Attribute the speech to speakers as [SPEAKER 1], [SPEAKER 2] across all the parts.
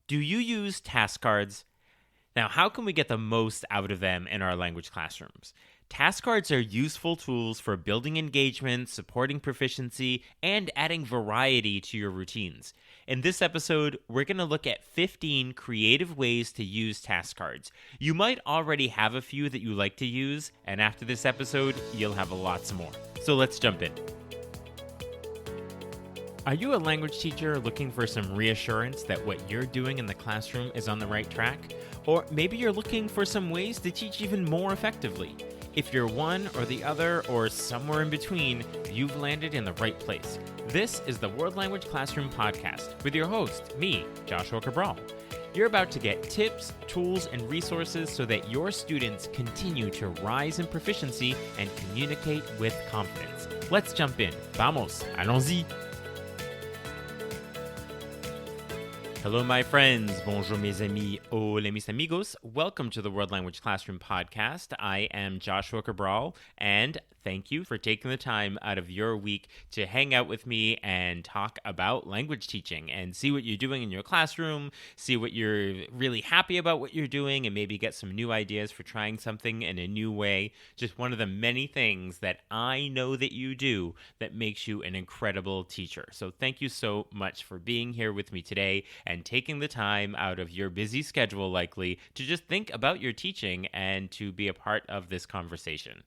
[SPEAKER 1] Do you use task cards? Now, how can we get the most out of them in our language classrooms? Task cards are useful tools for building engagement, supporting proficiency, and adding variety to your routines. In this episode, we're going to look at 15 creative ways to use task cards. You might already have a few that you like to use, and after this episode, you'll have lots more. So let's jump in. Are you a language teacher looking for some reassurance that what you're doing in the classroom is on the right track? Or maybe you're looking for some ways to teach even more effectively. If you're one or the other or somewhere in between, you've landed in the right place. This is the World Language Classroom Podcast with your host, me, Joshua Cabral. You're about to get tips, tools, and resources so that your students continue to rise in proficiency and communicate with confidence. Let's jump in. Vamos, allons-y. Hello, my friends. Bonjour, mes amis. Hola, mis amigos. Welcome to the World Language Classroom Podcast. I am Joshua Cabral, and thank you for taking the time out of your week to hang out with me and talk about language teaching and see what you're doing in your classroom, see what you're really happy about what you're doing, and maybe get some new ideas for trying something in a new way. Just one of the many things that I know that you do that makes you an incredible teacher. So thank you so much for being here with me today and taking the time out of your busy schedule, likely, to just think about your teaching and to be a part of this conversation.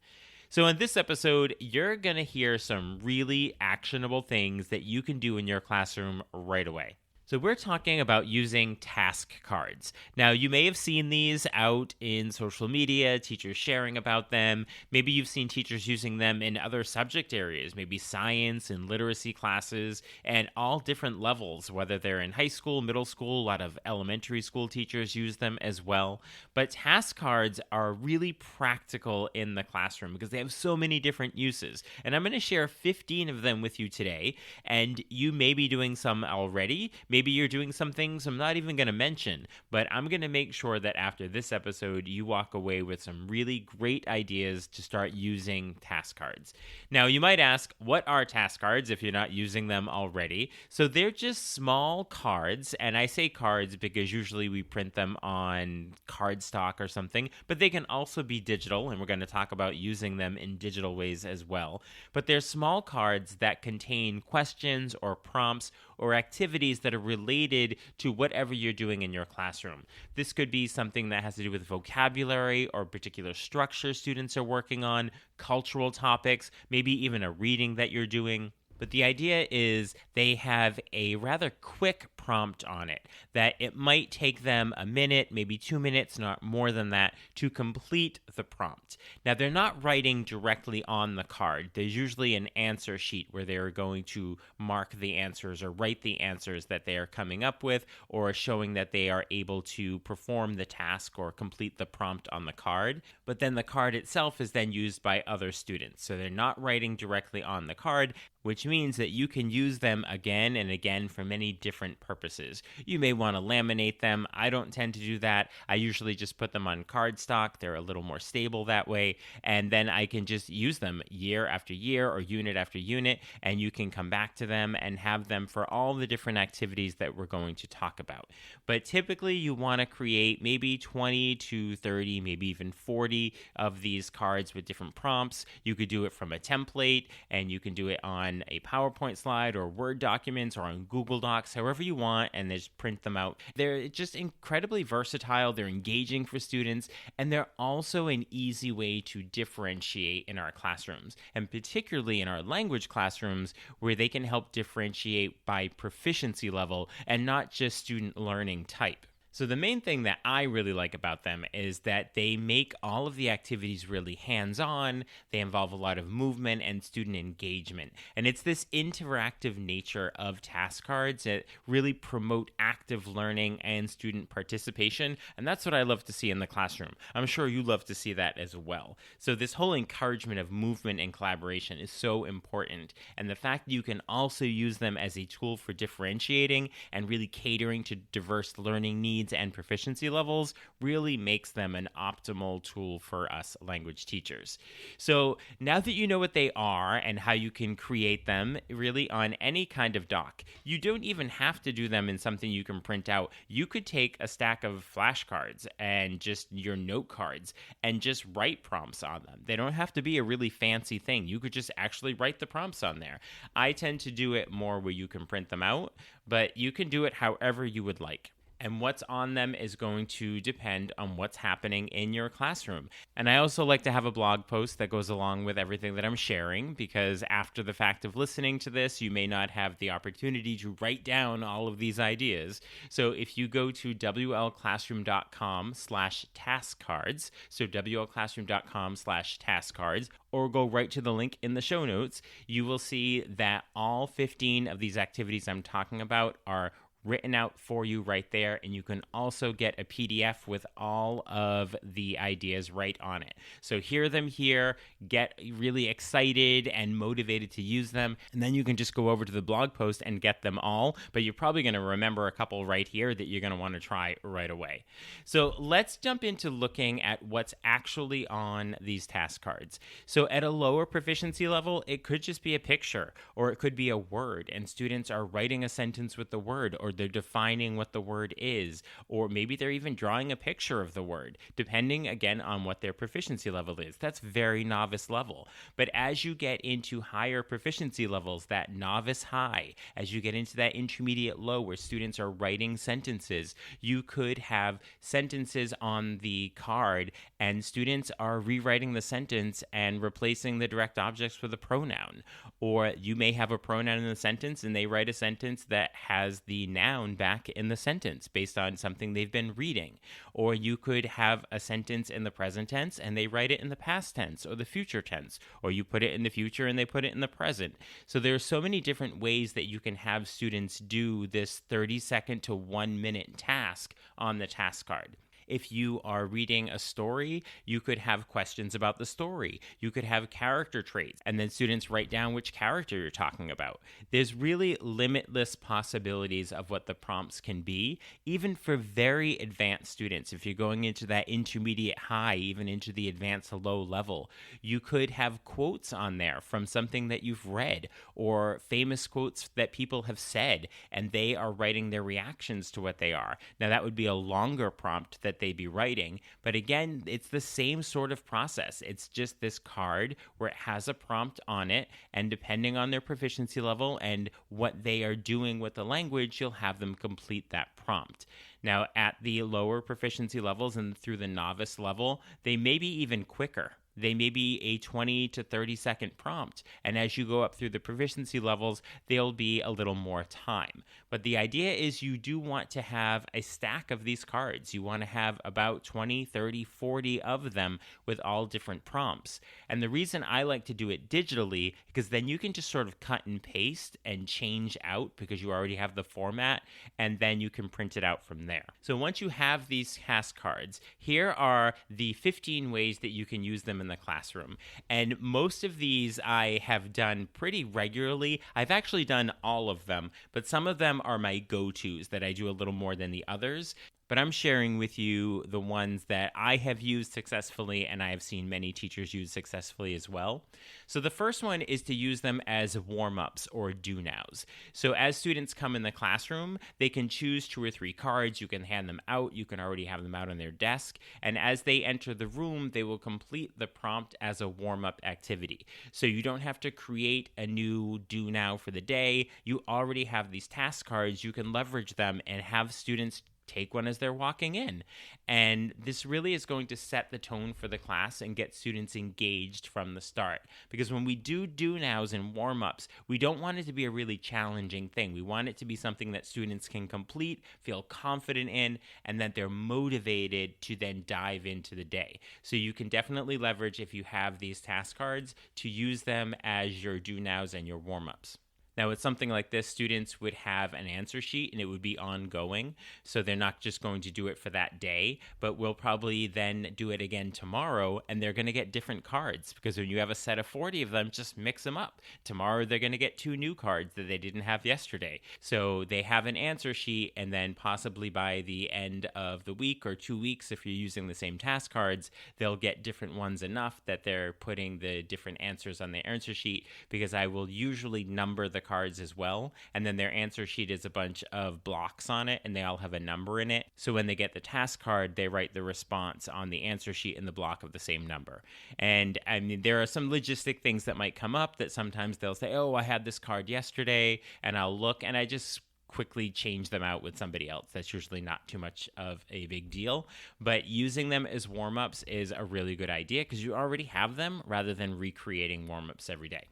[SPEAKER 1] So in this episode, you're going to hear some really actionable things that you can do in your classroom right away. So we're talking about using task cards. Now, you may have seen these out in social media, teachers sharing about them. Maybe you've seen teachers using them in other subject areas, maybe science and literacy classes, and all different levels, whether they're in high school, middle school. A lot of elementary school teachers use them as well. But task cards are really practical in the classroom because they have so many different uses. And I'm going to share 15 of them with you today, and you may be doing some already. Maybe you're doing some things I'm not even going to mention, but I'm going to make sure that after this episode, you walk away with some really great ideas to start using task cards. Now, you might ask, what are task cards if you're not using them already? So they're just small cards, and I say cards because usually we print them on cardstock or something, but they can also be digital, and we're going to talk about using them in digital ways as well. But they're small cards that contain questions or prompts or activities that are related to whatever you're doing in your classroom. This could be something that has to do with vocabulary or particular structure students are working on, cultural topics, maybe even a reading that you're doing. But the idea is they have a rather quick prompt on it, that it might take them a minute, maybe 2 minutes, not more than that, to complete the prompt. Now, they're not writing directly on the card. There's usually an answer sheet where they're going to mark the answers or write the answers that they are coming up with, or showing that they are able to perform the task or complete the prompt on the card. But then the card itself is then used by other students. So they're not writing directly on the card, which means that you can use them again and again for many different purposes. You may want to laminate them. I don't tend to do that. I usually just put them on cardstock. They're a little more stable that way, and then I can just use them year after year or unit after unit, and you can come back to them and have them for all the different activities that we're going to talk about. But typically you want to create maybe 20 to 30, maybe even 40 of these cards with different prompts. You could do it from a template, and you can do it on a PowerPoint slide or Word documents or on Google Docs, however you want, and just print them out. They're just incredibly versatile. They're engaging for students, and they're also an easy way to differentiate in our classrooms, and particularly in our language classrooms, where they can help differentiate by proficiency level and not just student learning type. So the main thing that I really like about them is that they make all of the activities really hands-on. They involve a lot of movement and student engagement. And it's this interactive nature of task cards that really promote active learning and student participation. And that's what I love to see in the classroom. I'm sure you love to see that as well. So this whole encouragement of movement and collaboration is so important. And the fact that you can also use them as a tool for differentiating and really catering to diverse learning needs needs and proficiency levels really makes them an optimal tool for us language teachers. So now that you know what they are and how you can create them really on any kind of doc, you don't even have to do them in something you can print out. You could take a stack of flashcards and just your note cards and just write prompts on them. They don't have to be a really fancy thing. You could just actually write the prompts on there. I tend to do it more where you can print them out, but you can do it however you would like. And what's on them is going to depend on what's happening in your classroom. And I also like to have a blog post that goes along with everything that I'm sharing, because after the fact of listening to this, you may not have the opportunity to write down all of these ideas. So if you go to wlclassroom.com/taskcards, so wlclassroom.com/taskcards, or go right to the link in the show notes, you will see that all 15 of these activities I'm talking about are written out for you right there, and you can also get a PDF with all of the ideas right on it. So hear them here, get really excited and motivated to use them, and then you can just go over to the blog post and get them all, but you're probably going to remember a couple right here that you're going to want to try right away. So let's jump into looking at what's actually on these task cards. So at a lower proficiency level, it could just be a picture, or it could be a word, and students are writing a sentence with the word, or they're defining what the word is, or maybe they're even drawing a picture of the word, depending again on what their proficiency level is. That's very novice level. But as you get into higher proficiency levels, that novice high, as you get into that intermediate low where students are writing sentences, you could have sentences on the card and students are rewriting the sentence and replacing the direct objects with a pronoun. Or you may have a pronoun in the sentence and they write a sentence that has the noun back in the sentence based on something they've been reading. Or you could have a sentence in the present tense and they write it in the past tense or the future tense. Or you put it in the future and they put it in the present. So there are so many different ways that you can have students do this 30-second to 1-minute task on the task card. If you are reading a story, you could have questions about the story. You could have character traits, and then students write down which character you're talking about. There's really limitless possibilities of what the prompts can be, even for very advanced students. If you're going into that intermediate high, even into the advanced low level, you could have quotes on there from something that you've read, or famous quotes that people have said, and they are writing their reactions to what they are. Now, that would be a longer prompt that they be writing, but again, it's the same sort of process. It's just this card where it has a prompt on it, and depending on their proficiency level and what they are doing with the language, you'll have them complete that prompt. Now, at the lower proficiency levels and through the novice level, they may be even quicker. They may be a 20 to 30 second prompt. And as you go up through the proficiency levels, they'll be a little more time. But the idea is you do want to have a stack of these cards. You want to have about 20, 30, 40 of them with all different prompts. And the reason I like to do it digitally, because then you can just sort of cut and paste and change out because you already have the format, and then you can print it out from there. So once you have these task cards, here are the 15 ways that you can use them in the classroom. And most of these I have done pretty regularly. I've actually done all of them, but some of them are my go-tos that I do a little more than the others. But I'm sharing with you the ones that I have used successfully and I have seen many teachers use successfully as well. So the first one is to use them as warm-ups or do-nows. So as students come in the classroom, they can choose 2 or 3 cards. You can hand them out. You can already have them out on their desk. And as they enter the room, they will complete the prompt as a warm-up activity. So you don't have to create a new do-now for the day. You already have these task cards. You can leverage them and have students take one as they're walking in. And this really is going to set the tone for the class and get students engaged from the start. Because when we do do-nows and warm-ups, we don't want it to be a really challenging thing. We want it to be something that students can complete, feel confident in, and that they're motivated to then dive into the day. So you can definitely leverage, if you have these task cards, to use them as your do-nows and your warm-ups. Now, with something like this, students would have an answer sheet and it would be ongoing. So they're not just going to do it for that day, but we'll probably then do it again tomorrow and they're going to get different cards because when you have a set of 40 of them, just mix them up. Tomorrow, they're going to get 2 new cards that they didn't have yesterday. So they have an answer sheet, and then possibly by the end of the week or 2 weeks, if you're using the same task cards, they'll get different ones enough that they're putting the different answers on the answer sheet because I will usually number the cards as well, and then their answer sheet is a bunch of blocks on it and they all have a number in it. So when they get the task card, they write the response on the answer sheet in the block of the same number. And I mean, there are some logistic things that might come up that sometimes they'll say, oh, I had this card yesterday, and I'll look and I just quickly change them out with somebody else. That's usually not too much of a big deal, but using them as warm-ups is a really good idea because you already have them rather than recreating warm-ups every day.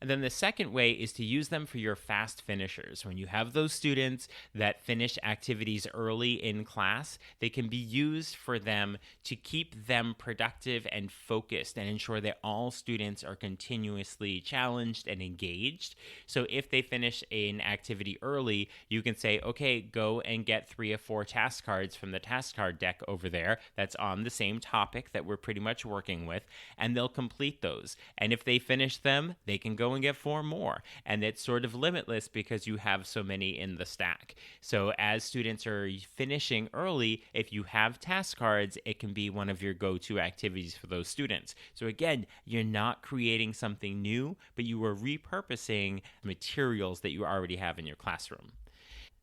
[SPEAKER 1] And then the second way is to use them for your fast finishers. When you have those students that finish activities early in class, they can be used for them to keep them productive and focused and ensure that all students are continuously challenged and engaged. So if they finish an activity early, you can say, okay, go and get 3 or 4 task cards from the task card deck over there that's on the same topic that we're pretty much working with, and they'll complete those. And if they finish them, they can go and get 4 more. And it's sort of limitless because you have so many in the stack. So as students are finishing early, if you have task cards, it can be one of your go-to activities for those students. So again, you're not creating something new, but you are repurposing materials that you already have in your classroom.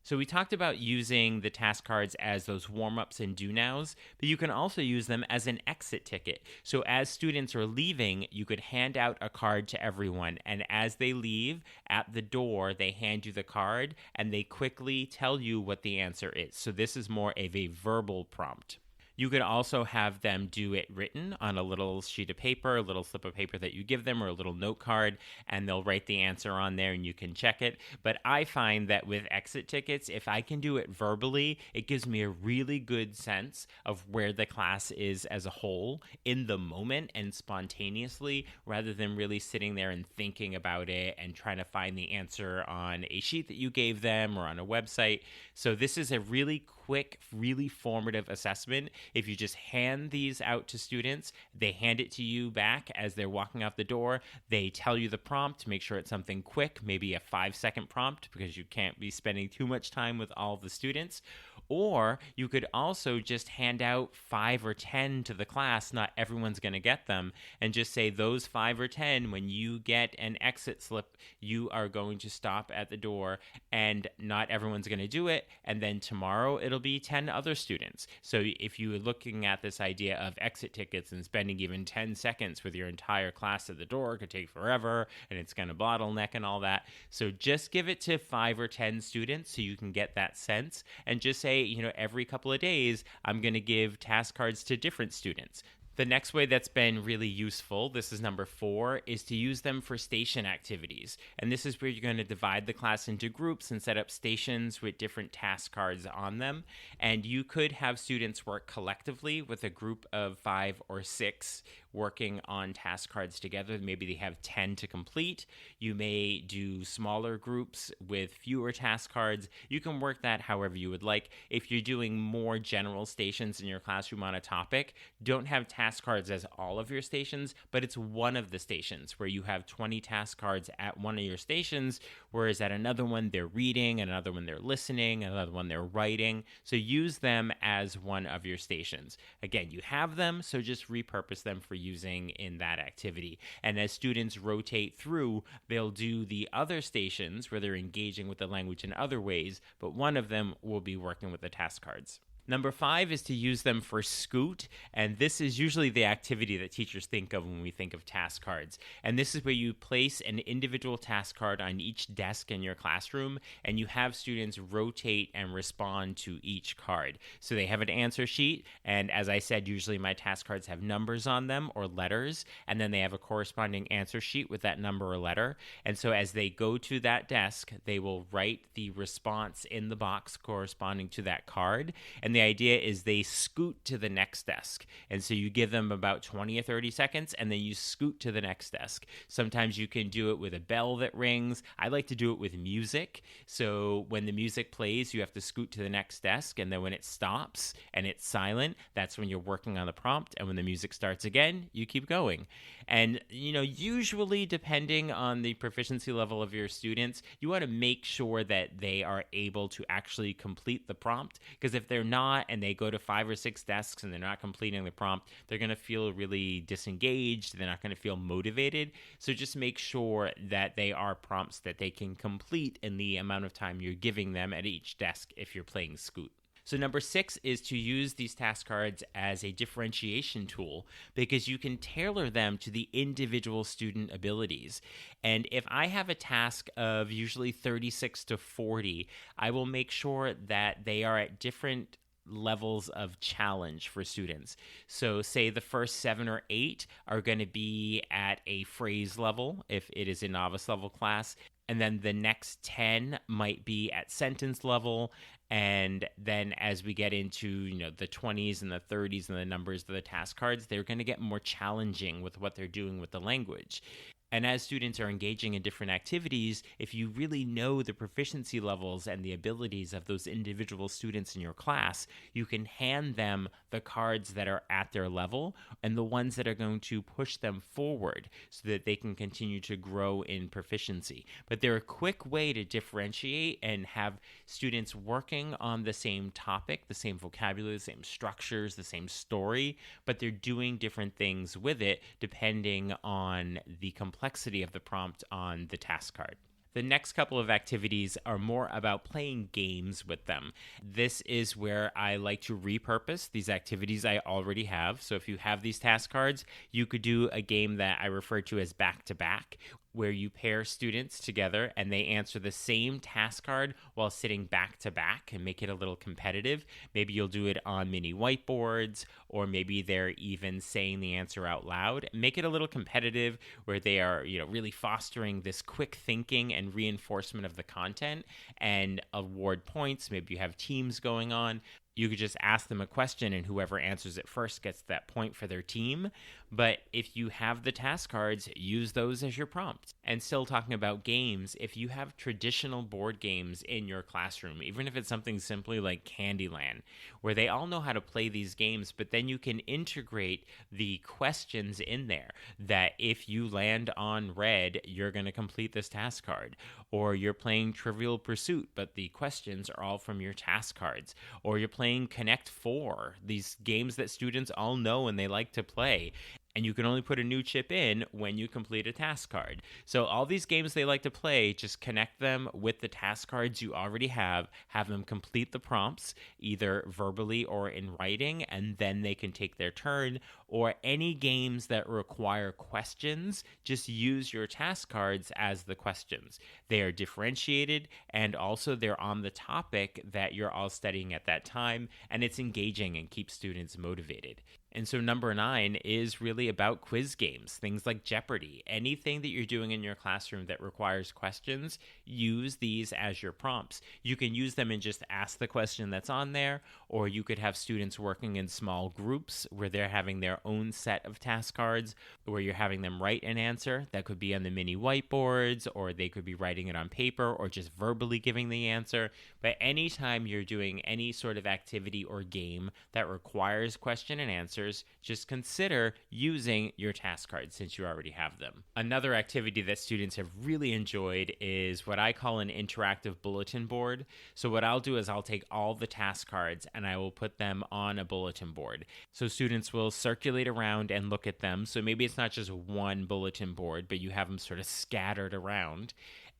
[SPEAKER 1] So we talked about using the task cards as those warm-ups and do-nows, but you can also use them as an exit ticket. So as students are leaving, you could hand out a card to everyone, and as they leave, at the door, they hand you the card, and they quickly tell you what the answer is. So this is more of a verbal prompt. You could also have them do it written on a little sheet of paper, a little slip of paper that you give them, or a little note card, and they'll write the answer on there and you can check it. But I find that with exit tickets, if I can do it verbally, it gives me a really good sense of where the class is as a whole in the moment and spontaneously, rather than really sitting there and thinking about it and trying to find the answer on a sheet that you gave them or on a website. So this is a really quick, really formative assessment. If you just hand these out to students, they hand it to you back as they're walking out the door. They tell you the prompt, make sure it's something quick, maybe a 5-second prompt because you can't be spending too much time with all the students. Or you could also just hand out 5 or 10 to the class. Not everyone's going to get them. And just say those 5 or 10, when you get an exit slip, you are going to stop at the door, and not everyone's going to do it. And then tomorrow it'll be 10 other students. So if you were looking at this idea of exit tickets and spending even 10 seconds with your entire class at the door, it could take forever and it's going to bottleneck and all that. So just give it to 5 or 10 students so you can get that sense, and just say, every couple of days, I'm going to give task cards to different students. The next way that's been really useful, this is number 4, is to use them for station activities. And this is where you're going to divide the class into groups and set up stations with different task cards on them. And you could have students work collectively with a group of 5 or 6 working on task cards together. Maybe they have 10 to complete. You may do smaller groups with fewer task cards. You can work that however you would like. If you're doing more general stations in your classroom on a topic, don't have task cards as all of your stations, but it's one of the stations where you have 20 task cards at one of your stations, whereas at another one they're reading, another one they're listening, another one they're writing. So use them as one of your stations. Again, you have them, so just repurpose them for using in that activity. And as students rotate through, they'll do the other stations where they're engaging with the language in other ways, but one of them will be working with the task cards. Number 5 is to use them for Scoot, and this is usually the activity that teachers think of when we think of task cards. And this is where you place an individual task card on each desk in your classroom, and you have students rotate and respond to each card. So they have an answer sheet, and as I said, usually my task cards have numbers on them or letters, and then they have a corresponding answer sheet with that number or letter. And so as they go to that desk, they will write the response in the box corresponding to that card, and And the idea is they scoot to the next desk. And so you give them about 20 or 30 seconds, and then you scoot to the next desk. Sometimes you can do it with a bell that rings. I like to do it with music. So when the music plays, you have to scoot to the next desk. And then when it stops and it's silent, that's when you're working on the prompt. And when the music starts again, you keep going. And, usually depending on the proficiency level of your students, you want to make sure that they are able to actually complete the prompt. Because if they're not, and they go to 5 or 6 desks and they're not completing the prompt, they're going to feel really disengaged. They're not going to feel motivated. So just make sure that they are prompts that they can complete in the amount of time you're giving them at each desk if you're playing Scoot. So number 6 is to use these task cards as a differentiation tool, because you can tailor them to the individual student abilities. And if I have a task of usually 36 to 40, I will make sure that they are at different levels of challenge for students. So say the first 7 or 8 are going to be at a phrase level if it is a novice level class. And then the next 10 might be at sentence level. And then as we get into, the 20s and the 30s and the numbers of the task cards, they're going to get more challenging with what they're doing with the language. And as students are engaging in different activities, if you really know the proficiency levels and the abilities of those individual students in your class, you can hand them the cards that are at their level and the ones that are going to push them forward so that they can continue to grow in proficiency. But they're a quick way to differentiate and have students working on the same topic, the same vocabulary, the same structures, the same story, but they're doing different things with it depending on the complexity of the prompt on the task card. The next couple of activities are more about playing games with them. This is where I like to repurpose these activities I already have. So if you have these task cards, you could do a game that I refer to as back-to-back, where you pair students together and they answer the same task card while sitting back to back and make it a little competitive. Maybe you'll do it on mini whiteboards, or maybe they're even saying the answer out loud. Make it a little competitive where they are, really fostering this quick thinking and reinforcement of the content, and award points. Maybe you have teams going on. You could just ask them a question, and whoever answers it first gets that point for their team. But if you have the task cards, use those as your prompts. And still talking about games, if you have traditional board games in your classroom, even if it's something simply like Candyland, where they all know how to play these games, but then you can integrate the questions in there that if you land on red, you're going to complete this task card. Or you're playing Trivial Pursuit, but the questions are all from your task cards. Or you're playing Connect 4, these games that students all know and they like to play. And you can only put a new chip in when you complete a task card. So all these games they like to play, just connect them with the task cards you already have them complete the prompts, either verbally or in writing, and then they can take their turn. Or any games that require questions, just use your task cards as the questions. They are differentiated, and also they're on the topic that you're all studying at that time, and it's engaging and keeps students motivated. And so number 9 is really about quiz games, things like Jeopardy. Anything that you're doing in your classroom that requires questions, use these as your prompts. You can use them and just ask the question that's on there, or you could have students working in small groups where they're having their own set of task cards, where you're having them write an answer. That could be on the mini whiteboards, or they could be writing it on paper, or just verbally giving the answer. But anytime you're doing any sort of activity or game that requires question and answer, just consider using your task cards since you already have them. Another activity that students have really enjoyed is what I call an interactive bulletin board. So what I'll do is I'll take all the task cards and I will put them on a bulletin board. So students will circulate around and look at them. So maybe it's not just one bulletin board, but you have them sort of scattered around.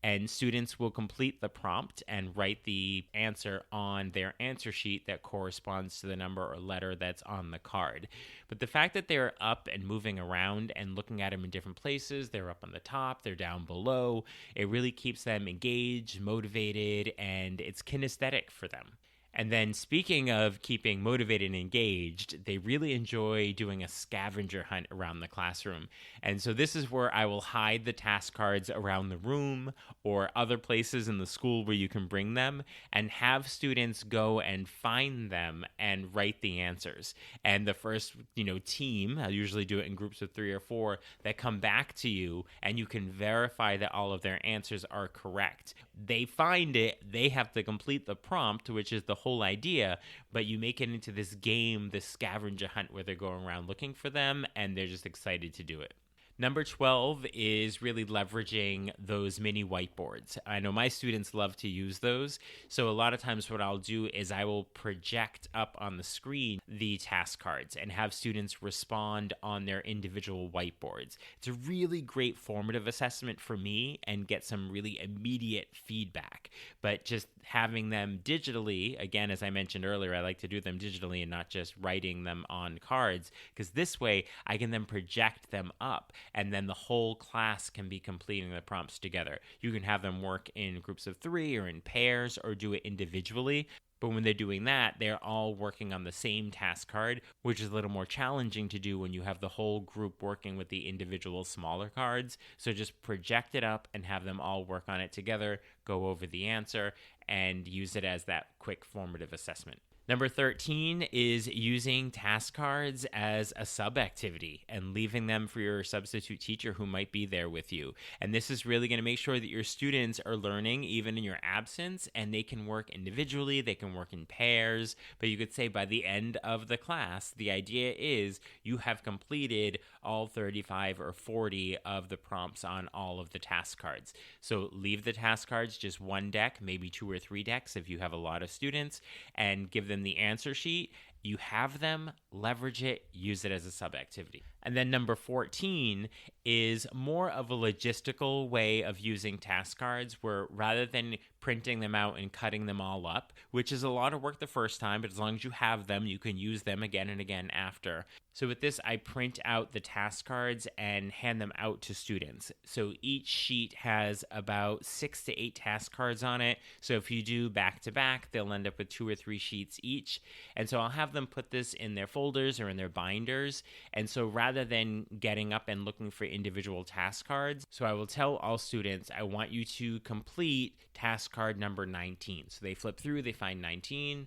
[SPEAKER 1] And students will complete the prompt and write the answer on their answer sheet that corresponds to the number or letter that's on the card. But the fact that they're up and moving around and looking at them in different places, they're up on the top, they're down below, it really keeps them engaged, motivated, and it's kinesthetic for them. And then speaking of keeping motivated and engaged, they really enjoy doing a scavenger hunt around the classroom. And so this is where I will hide the task cards around the room or other places in the school where you can bring them and have students go and find them and write the answers. And the first, team, I usually do it in groups of 3 or 4 that come back to you, and you can verify that all of their answers are correct. They find it, they have to complete the prompt, which is the whole idea, but you make it into this game, this scavenger hunt where they're going around looking for them and they're just excited to do it. Number 12 is really leveraging those mini whiteboards. I know my students love to use those. So a lot of times what I'll do is I will project up on the screen the task cards and have students respond on their individual whiteboards. It's a really great formative assessment for me and get some really immediate feedback. But just having them digitally, again, as I mentioned earlier, I like to do them digitally and not just writing them on cards, because this way I can then project them up. And then the whole class can be completing the prompts together. You can have them work in groups of 3 or in pairs or do it individually. But when they're doing that, they're all working on the same task card, which is a little more challenging to do when you have the whole group working with the individual smaller cards. So just project it up and have them all work on it together, go over the answer, and use it as that quick formative assessment. Number 13 is using task cards as a sub-activity and leaving them for your substitute teacher who might be there with you. And this is really going to make sure that your students are learning even in your absence, and they can work individually, they can work in pairs, but you could say by the end of the class, the idea is you have completed all 35 or 40 of the prompts on all of the task cards. So leave the task cards just one deck, maybe 2 or 3 decks if you have a lot of students, and give them the answer sheet. You have them, leverage it, use it as a sub-activity. And then number 14 is more of a logistical way of using task cards, where rather than printing them out and cutting them all up, which is a lot of work the first time, but as long as you have them, you can use them again and again after. So with this, I print out the task cards and hand them out to students. So each sheet has about 6 to 8 task cards on it. So if you do back to back, they'll end up with 2 or 3 sheets each. And so I'll have them put this in their folders or in their binders. And so rather than getting up and looking for individual task cards, so I will tell all students, I want you to complete task card number 19. So they flip through, they find 19.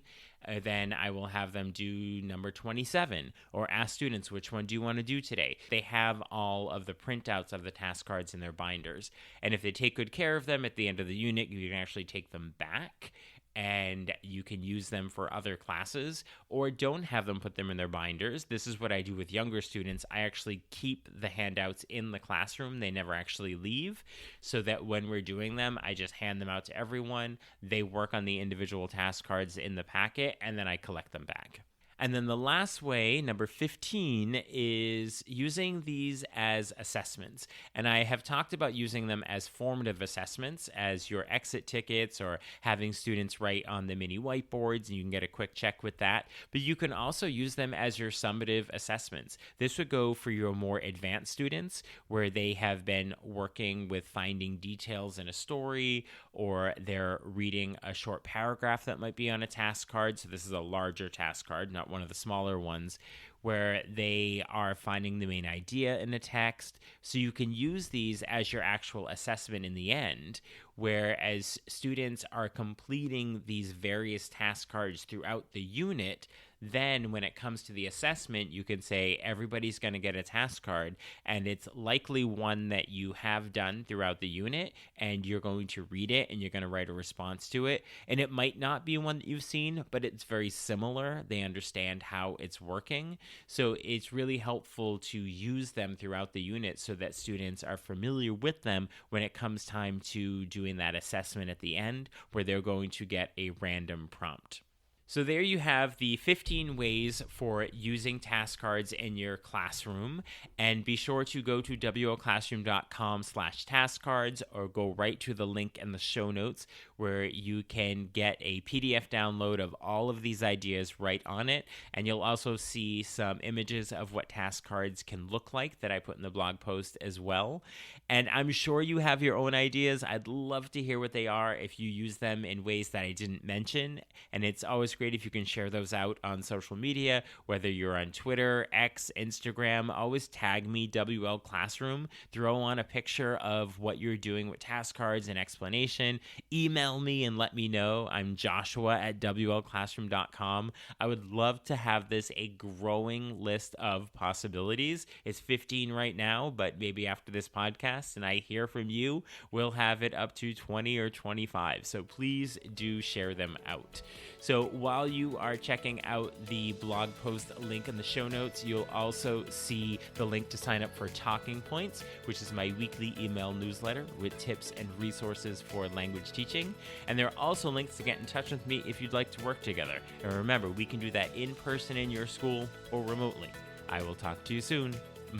[SPEAKER 1] Then I will have them do number 27, or ask students, which one do you want to do today? They have all of the printouts of the task cards in their binders. And if they take good care of them at the end of the unit, you can actually take them back and you can use them for other classes, or don't have them put them in their binders. This is what I do with younger students. I actually keep the handouts in the classroom. They never actually leave, so that when we're doing them, I just hand them out to everyone. They work on the individual task cards in the packet, and then I collect them back. And then the last way, number 15, is using these as assessments. And I have talked about using them as formative assessments, as your exit tickets, or having students write on the mini whiteboards, and you can get a quick check with that. But you can also use them as your summative assessments. This would go for your more advanced students, where they have been working with finding details in a story, or they're reading a short paragraph that might be on a task card. So this is a larger task card, not one of the smaller ones, where they are finding the main idea in a text. So you can use these as your actual assessment in the end, whereas students are completing these various task cards throughout the unit. Then when it comes to the assessment, you can say everybody's going to get a task card, and it's likely one that you have done throughout the unit, and you're going to read it and you're going to write a response to it. And it might not be one that you've seen, but it's very similar. They understand how it's working. So it's really helpful to use them throughout the unit so that students are familiar with them when it comes time to doing that assessment at the end, where they're going to get a random prompt. So there you have the 15 ways for using task cards in your classroom. And be sure to go to wolclassroom.com/task cards, or go right to the link in the show notes where you can get a PDF download of all of these ideas right on it. And you'll also see some images of what task cards can look like that I put in the blog post as well. And I'm sure you have your own ideas. I'd love to hear what they are if you use them in ways that I didn't mention. And it's always great if you can share those out on social media, whether you're on Twitter, X, Instagram. Always tag me, WL Classroom. Throw on a picture of what you're doing with task cards and explanation. Email me and let me know. I'm Joshua at WLClassroom.com. I would love to have this a growing list of possibilities. It's 15 right now, but maybe after this podcast and I hear from you, we'll have it up to 20 or 25. So please do share them out. So while you are checking out the blog post link in the show notes, you'll also see the link to sign up for Talking Points, which is my weekly email newsletter with tips and resources for language teaching. And there are also links to get in touch with me if you'd like to work together. And remember, we can do that in person in your school or remotely. I will talk to you soon.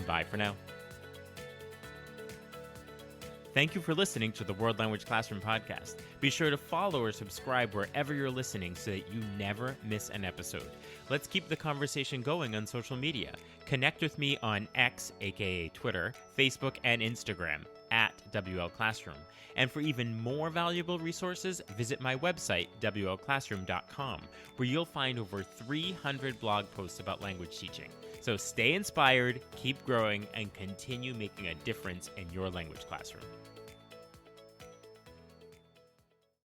[SPEAKER 1] Bye for now. Thank you for listening to the World Language Classroom podcast. Be sure to follow or subscribe wherever you're listening so that you never miss an episode. Let's keep the conversation going on social media. Connect with me on X, aka Twitter, Facebook, and Instagram at WL Classroom. And for even more valuable resources, visit my website, WLClassroom.com, where you'll find over 300 blog posts about language teaching. So stay inspired, keep growing, and continue making a difference in your language classroom.